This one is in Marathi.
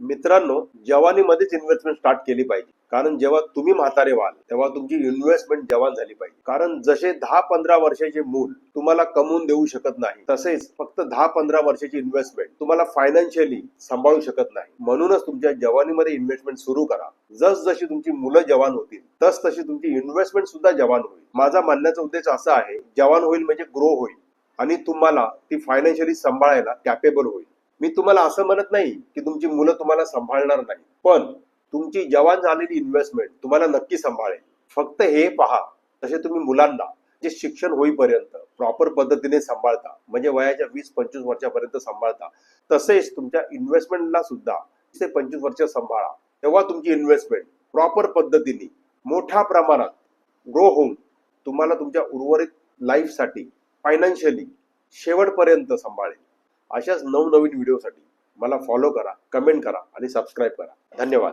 मित्रांनो, जवानीमध्येच इन्व्हेस्टमेंट स्टार्ट केली पाहिजे, कारण जेव्हा तुम्ही म्हातारे व्हाल तेव्हा तुमची इन्व्हेस्टमेंट जवान झाली पाहिजे. कारण जसे 10-15 वर्षाचे मूल तुम्हाला कमवून देऊ शकत नाही, तसेच फक्त 10-15 वर्षाची इन्व्हेस्टमेंट तुम्हाला फायनान्शियली सांभाळू शकत नाही. म्हणूनच तुमच्या जवानीमध्ये इन्व्हेस्टमेंट सुरू करा. जसजशी तुमची मुलं जवान होतील तशी तुमची इन्व्हेस्टमेंट सुद्धा जवान होईल. माझा म्हणण्याचा उद्देश असा आहे, जवान होईल म्हणजे ग्रो होईल आणि तुम्हाला ती फायनान्शियली सांभाळायला कॅपेबल होईल. मी तुम्हाला असं म्हणत नाही की तुमची मुलं तुम्हाला सांभाळणार नाही, पण तुमची जवान झालेली इन्व्हेस्टमेंट तुम्हाला नक्की सांभाळेल. फक्त हे पहा, तसे तुम्ही मुलांना जे शिक्षण होईपर्यंत प्रॉपर पद्धतीने सांभाळता, म्हणजे वयाच्या 20-25 वर्षापर्यंत सांभाळता, तसेच तुमच्या इन्व्हेस्टमेंटला सुद्धा 20 ते 25 वर्ष सांभाळा. तेव्हा तुमची इन्व्हेस्टमेंट प्रॉपर पद्धतीने मोठ्या प्रमाणात ग्रो होऊन तुम्हाला तुमच्या उर्वरित लाईफसाठी फायनान्शियली शेवटपर्यंत सांभाळेल. अशाच नवनवीन व्हिडिओसाठी मला फॉलो करा, कमेंट करा आणि सबस्क्राईब करा. धन्यवाद.